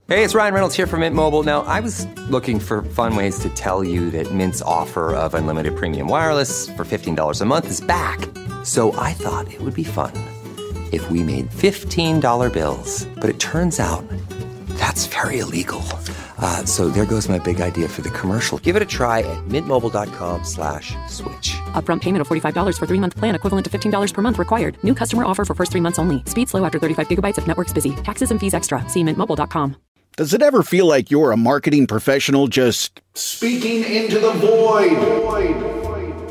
Hey, it's Ryan Reynolds here from Mint Mobile. Now, I was looking for fun ways to tell you that Mint's offer of unlimited premium wireless for $15 a month is back. So I thought it would be fun if we made $15 bills. But it turns out that's very illegal. So there goes my big idea for the commercial. Give it a try at mintmobile.com/switch. Upfront payment of $45 for 3-month plan, equivalent to $15 per month required. New customer offer for first 3 months only. Speed slow after 35 gigabytes if network's busy. Taxes and fees extra. See mintmobile.com. Does it ever feel like you're a marketing professional just speaking into the void?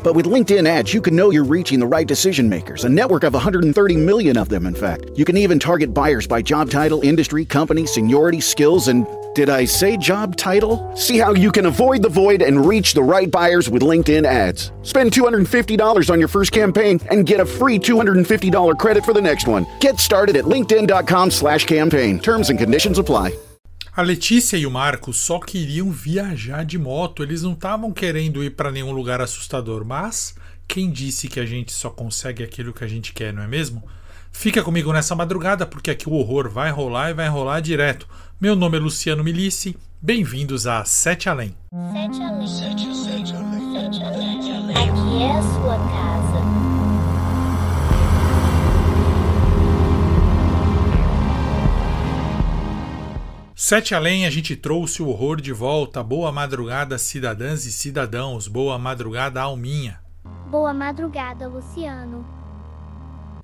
But with LinkedIn ads, you can know you're reaching the right decision makers, a network of 130 million of them, in fact. You can even target buyers by job title, industry, company, seniority, skills, and did I say job title? See how you can avoid the void and reach the right buyers with LinkedIn ads. Spend $250 on your first campaign and get a free $250 credit for the next one. Get started at linkedin.com/campaign. Terms and conditions apply. A Letícia e o Marcos só queriam viajar de moto, eles não estavam querendo ir para nenhum lugar assustador, mas quem disse que a gente só consegue aquilo que a gente quer, não é mesmo? Fica comigo nessa madrugada porque aqui o horror vai rolar e vai rolar direto. Meu nome é Luciano Milici, bem-vindos a Sete Além. Sete Além. Sete Além. Aqui é a sua casa. Sete Além, a gente trouxe o horror de volta. Boa madrugada, cidadãs e cidadãos. Boa madrugada, Alminha. Boa madrugada, Luciano.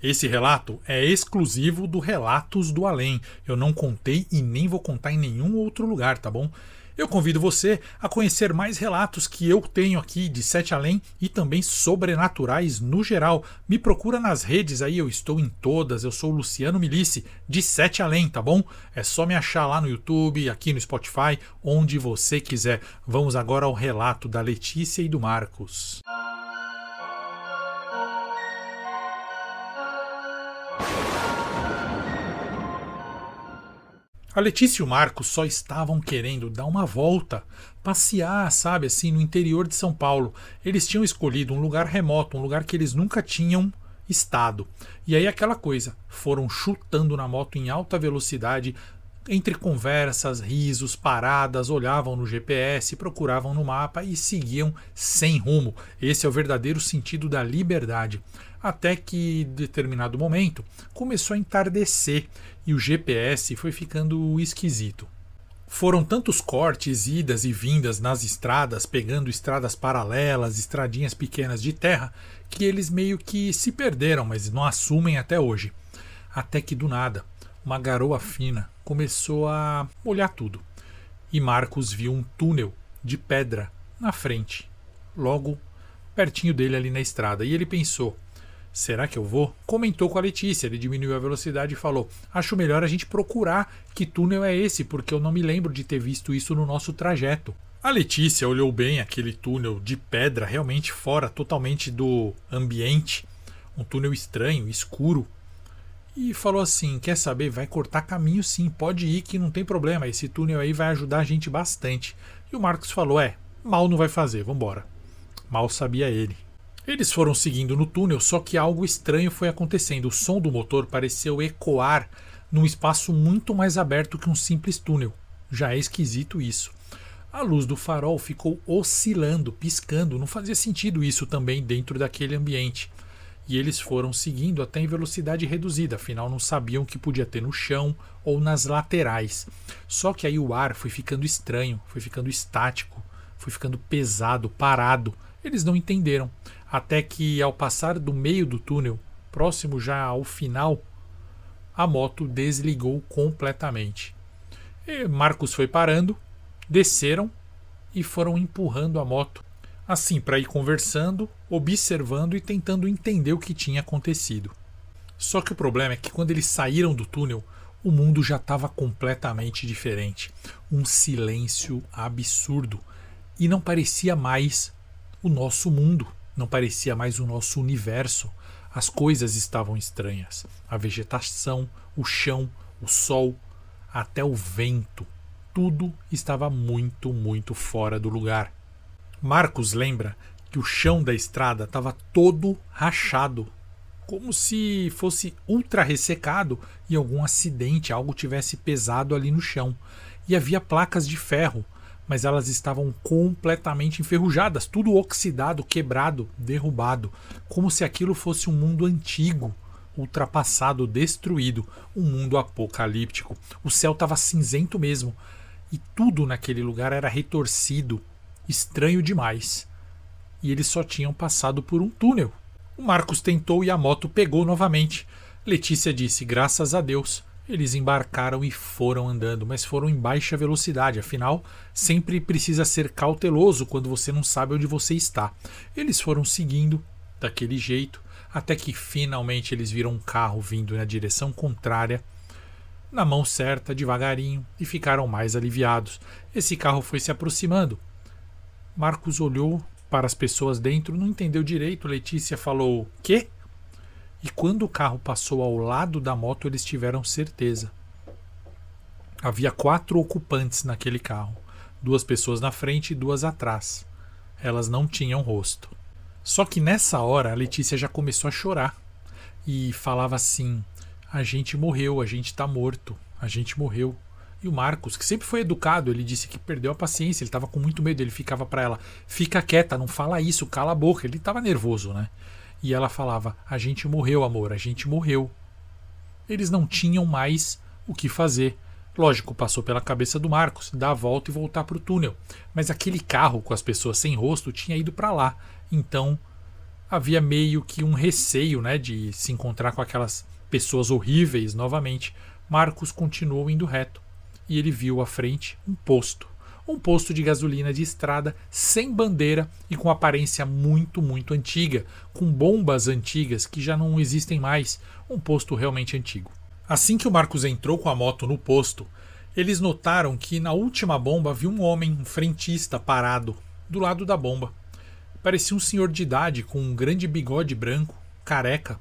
Esse relato é exclusivo do Relatos do Além. Eu não contei e nem vou contar em nenhum outro lugar, tá bom? Eu convido você a conhecer mais relatos que eu tenho aqui de Sete Além e também sobrenaturais no geral. Me procura nas redes aí, eu estou em todas. Eu sou o Luciano Milici, de Sete Além, tá bom? É só me achar lá no YouTube, aqui no Spotify, onde você quiser. Vamos agora ao relato da Letícia e do Marcos. A Letícia e o Marcos só estavam querendo dar uma volta, passear, sabe, assim, no interior de São Paulo. Eles tinham escolhido um lugar remoto, um lugar que eles nunca tinham estado. E aí aquela coisa, foram chutando na moto em alta velocidade, entre conversas, risos, paradas, olhavam no GPS, procuravam no mapa e seguiam sem rumo. Esse é o verdadeiro sentido da liberdade. Até que, em determinado momento, começou a entardecer e o GPS foi ficando esquisito. Foram tantos cortes, idas e vindas nas estradas, pegando estradas paralelas, estradinhas pequenas de terra, que eles meio que se perderam, mas não assumem até hoje. Até que, do nada, uma garoa fina começou a molhar tudo. E Marcos viu um túnel de pedra na frente, logo pertinho dele ali na estrada. E ele pensou, será que eu vou? Comentou com a Letícia, ele diminuiu a velocidade e falou, acho melhor a gente procurar que túnel é esse, porque eu não me lembro de ter visto isso no nosso trajeto. A Letícia olhou bem aquele túnel de pedra, realmente fora totalmente do ambiente, um túnel estranho, escuro, e falou assim, quer saber, vai cortar caminho sim, pode ir que não tem problema, esse túnel aí vai ajudar a gente bastante. E o Marcos falou, mal não vai fazer, vambora. Mal sabia ele. Eles foram seguindo no túnel, só que algo estranho foi acontecendo. O som do motor pareceu ecoar num espaço muito mais aberto que um simples túnel. Já é esquisito isso. A luz do farol ficou oscilando, piscando. Não fazia sentido isso também dentro daquele ambiente. E eles foram seguindo até em velocidade reduzida, afinal não sabiam o que podia ter no chão ou nas laterais. Só que aí o ar foi ficando estranho, foi ficando estático, foi ficando pesado, parado. Eles não entenderam. Até que, ao passar do meio do túnel, próximo já ao final, a moto desligou completamente. E Marcos foi parando, desceram e foram empurrando a moto, assim, para ir conversando, observando e tentando entender o que tinha acontecido. Só que o problema é que quando eles saíram do túnel, o mundo já estava completamente diferente. Um silêncio absurdo. E não parecia mais o nosso mundo. Não parecia mais o nosso universo. As coisas estavam estranhas. A vegetação, o chão, o sol, até o vento. Tudo estava muito, muito fora do lugar. Marcos lembra que o chão da estrada estava todo rachado, como se fosse ultra ressecado e algum acidente, algo tivesse pesado ali no chão. e havia placas de ferro, mas elas estavam completamente enferrujadas, tudo oxidado, quebrado, derrubado, como se aquilo fosse um mundo antigo, ultrapassado, destruído, um mundo apocalíptico. O céu estava cinzento mesmo, e tudo naquele lugar era retorcido, estranho demais. E eles só tinham passado por um túnel. O Marcos tentou e a moto pegou novamente. Letícia disse, graças a Deus. Eles embarcaram e foram andando, mas foram em baixa velocidade, afinal, sempre precisa ser cauteloso quando você não sabe onde você está. Eles foram seguindo daquele jeito, até que finalmente eles viram um carro vindo na direção contrária, na mão certa, devagarinho, e ficaram mais aliviados. Esse carro foi se aproximando. Marcos olhou para as pessoas dentro, não entendeu direito. Letícia falou, quê? E quando o carro passou ao lado da moto, eles tiveram certeza. Havia 4 ocupantes naquele carro. 2 pessoas na frente e 2 atrás. Elas não tinham rosto. Só que nessa hora a Letícia já começou a chorar. E falava assim, a gente morreu, a gente está morto, a gente morreu. E o Marcos, que sempre foi educado, ele disse que perdeu a paciência, ele estava com muito medo, ele ficava para ela, fica quieta, não fala isso, cala a boca. Ele estava nervoso, né? E ela falava, a gente morreu, amor, a gente morreu. Eles não tinham mais o que fazer. Lógico, passou pela cabeça do Marcos, dar a volta e voltar para o túnel. Mas aquele carro com as pessoas sem rosto tinha ido para lá. Então havia meio que um receio, né, de se encontrar com aquelas pessoas horríveis novamente. Marcos continuou indo reto. E ele viu à frente um posto. Um posto de gasolina de estrada, sem bandeira e com aparência muito, muito antiga, com bombas antigas que já não existem mais, um posto realmente antigo. Assim que o Marcos entrou com a moto no posto, eles notaram que na última bomba havia um homem, um frentista, parado, do lado da bomba. Parecia um senhor de idade, com um grande bigode branco, careca,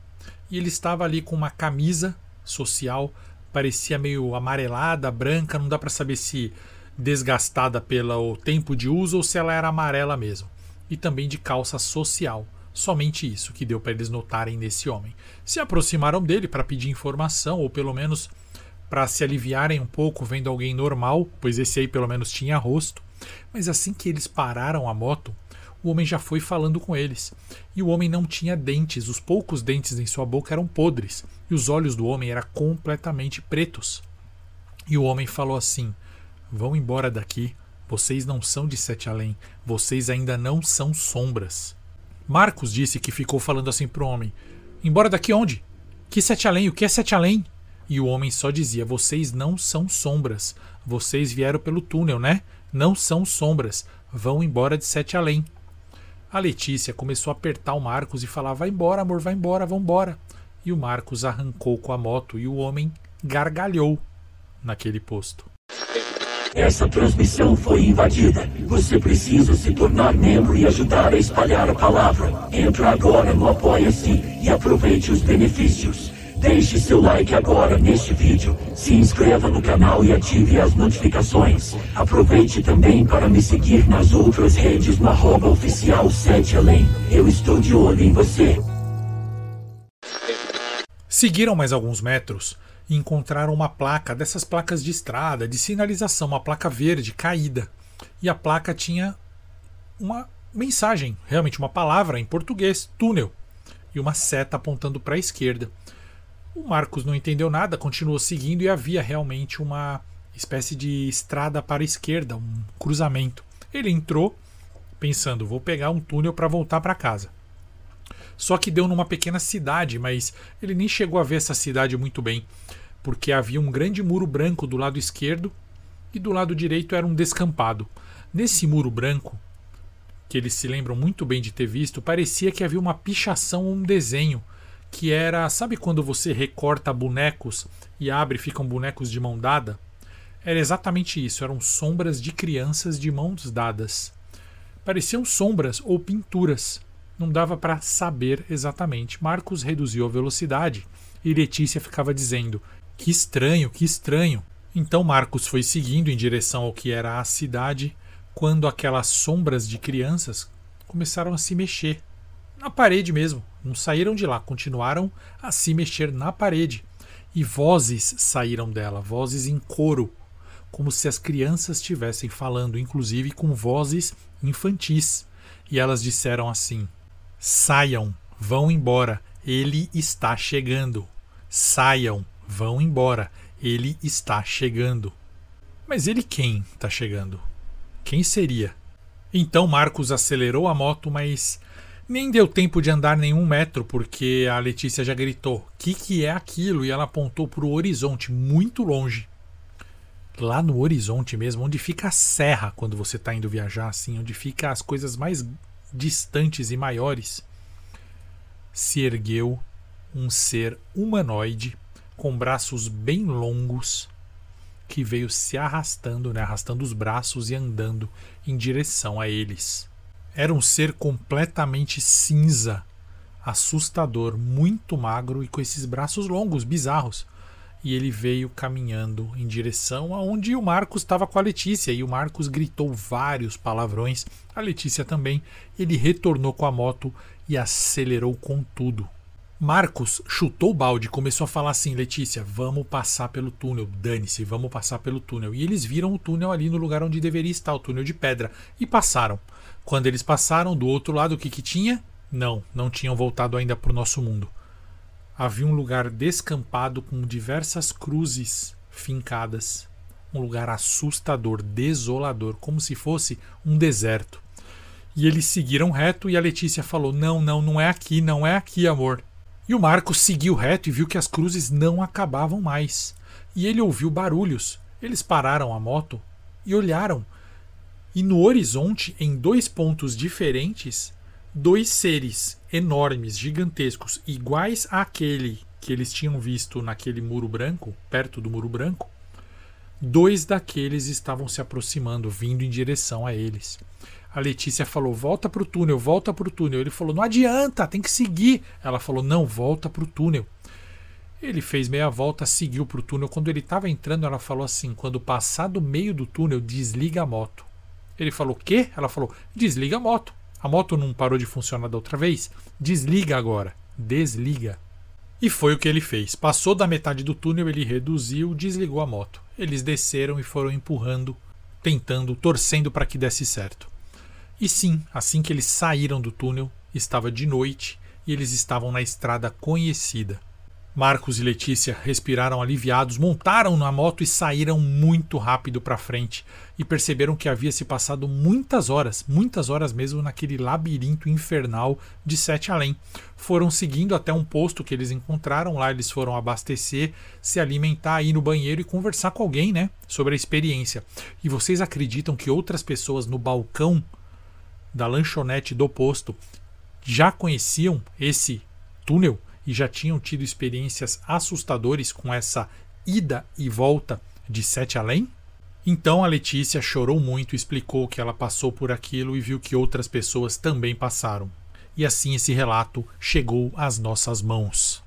e ele estava ali com uma camisa social, parecia meio amarelada, branca, não dá para saber se desgastada pelo tempo de uso ou se ela era amarela mesmo. E também de calça social. Somente isso que deu para eles notarem nesse homem. Se aproximaram dele para pedir informação, ou pelo menos para se aliviarem um pouco vendo alguém normal, pois esse aí pelo menos tinha rosto. Mas assim que eles pararam a moto, o homem já foi falando com eles. E o homem não tinha dentes, os poucos dentes em sua boca eram podres, e os olhos do homem eram completamente pretos. E o homem falou assim, vão embora daqui, vocês não são de Sete Além, vocês ainda não são sombras. Marcos disse que ficou falando assim pro homem, embora daqui onde? Que Sete Além? O que é Sete Além? E o homem só dizia, vocês não são sombras, vocês vieram pelo túnel, né? Não são sombras, vão embora de Sete Além. A Letícia começou a apertar o Marcos e falar, vai embora amor, vai embora, vambora. E o Marcos arrancou com a moto e o homem gargalhou naquele posto. Essa transmissão foi invadida. Você precisa se tornar membro e ajudar a espalhar a palavra. Entra agora no Apoia-se e aproveite os benefícios. Deixe seu like agora neste vídeo. Se inscreva no canal e ative as notificações. Aproveite também para me seguir nas outras redes no @oficial 7 Além. Eu estou de olho em você. Seguiram mais alguns metros e encontraram uma placa, dessas placas de estrada, de sinalização, uma placa verde caída. E a placa tinha uma mensagem, realmente uma palavra em português, túnel, e uma seta apontando para a esquerda. O Marcos não entendeu nada, continuou seguindo e havia realmente uma espécie de estrada para a esquerda, um cruzamento. Ele entrou pensando, vou pegar um túnel para voltar para casa. Só que deu numa pequena cidade, mas ele nem chegou a ver essa cidade muito bem, porque havia um grande muro branco do lado esquerdo e do lado direito era um descampado. Nesse muro branco, que eles se lembram muito bem de ter visto, parecia que havia uma pichação ou um desenho, que era, sabe quando você recorta bonecos e abre e ficam bonecos de mão dada? Era exatamente isso, eram sombras de crianças de mãos dadas. Pareciam sombras ou pinturas. Não dava para saber exatamente. Marcos reduziu a velocidade e Letícia ficava dizendo, que estranho, que estranho. Então Marcos foi seguindo em direção ao que era a cidade, quando aquelas sombras de crianças começaram a se mexer. Na parede mesmo, não saíram de lá, continuaram a se mexer na parede. E vozes saíram dela, vozes em coro, como se as crianças estivessem falando, inclusive com vozes infantis. E elas disseram assim: saiam, vão embora, ele está chegando. Saiam, vão embora, ele está chegando. Mas ele quem está chegando? Quem seria? Então Marcos acelerou a moto, mas nem deu tempo de andar nenhum metro, porque a Letícia já gritou: que é aquilo? E ela apontou para o horizonte, muito longe. Lá no horizonte mesmo, onde fica a serra quando você está indo viajar, assim, onde fica as coisas mais distantes e maiores, se ergueu um ser humanoide com braços bem longos, que veio se arrastando, né, arrastando os braços e andando em direção a eles. Era um ser completamente cinza, assustador, muito magro e com esses braços longos, bizarros. E ele veio caminhando em direção aonde o Marcos estava com a Letícia. E o Marcos gritou vários palavrões, a Letícia também. Ele retornou com a moto e acelerou com tudo. Marcos chutou o balde e começou a falar assim: Letícia, vamos passar pelo túnel, dane-se, vamos passar pelo túnel. E eles viram o túnel ali no lugar onde deveria estar, o túnel de pedra, e passaram. Quando eles passaram, do outro lado, o que tinha? Não tinham voltado ainda para o nosso mundo. Havia um lugar descampado com diversas cruzes fincadas. Um lugar assustador, desolador, como se fosse um deserto. E eles seguiram reto e a Letícia falou: não é aqui, amor. E o Marcos seguiu reto e viu que as cruzes não acabavam mais. E ele ouviu barulhos. Eles pararam a moto e olharam. E no horizonte, em 2 pontos diferentes, 2 seres enormes, gigantescos, iguais àquele que eles tinham visto naquele muro branco, perto do muro branco, 2 daqueles estavam se aproximando, vindo em direção a eles. A Letícia falou: volta pro túnel, volta pro túnel. Ele falou: não adianta, tem que seguir. Ela falou: não, volta pro túnel. Ele fez meia volta, seguiu pro túnel. Quando ele estava entrando, ela falou assim: quando passar do meio do túnel, desliga a moto. Ele falou: o quê? Ela falou: desliga a moto. A moto não parou de funcionar da outra vez? Desliga agora. Desliga. E foi o que ele fez. Passou da metade do túnel, ele reduziu, desligou a moto. Eles desceram e foram empurrando, tentando, torcendo para que desse certo. E sim, assim que eles saíram do túnel, estava de noite e eles estavam na estrada conhecida. Marcos e Letícia respiraram aliviados, montaram na moto e saíram muito rápido para frente e perceberam que havia se passado muitas horas mesmo naquele labirinto infernal de Sete Além. Foram seguindo até um posto que eles encontraram, lá eles foram abastecer, se alimentar, ir no banheiro e conversar com alguém, né, sobre a experiência. E vocês acreditam que outras pessoas no balcão da lanchonete do posto já conheciam esse túnel? E já tinham tido experiências assustadoras com essa ida e volta de Sete Além? Então a Letícia chorou muito, explicou que ela passou por aquilo e viu que outras pessoas também passaram. E assim esse relato chegou às nossas mãos.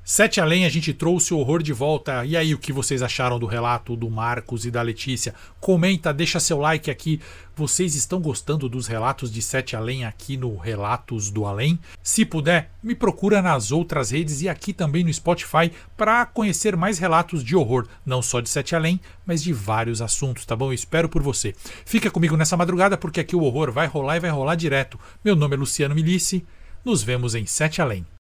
Sete Além, a gente trouxe o horror de volta. E aí, o que vocês acharam do relato do Marcos e da Letícia? Comenta, deixa seu like aqui. Vocês estão gostando dos relatos de Sete Além aqui no Relatos do Além? Se puder, me procura nas outras redes e aqui também no Spotify para conhecer mais relatos de horror. Não só de Sete Além, mas de vários assuntos, tá bom? Eu espero por você. Fica comigo nessa madrugada porque aqui o horror vai rolar e vai rolar direto. Meu nome é Luciano Milici. Nos vemos em Sete Além.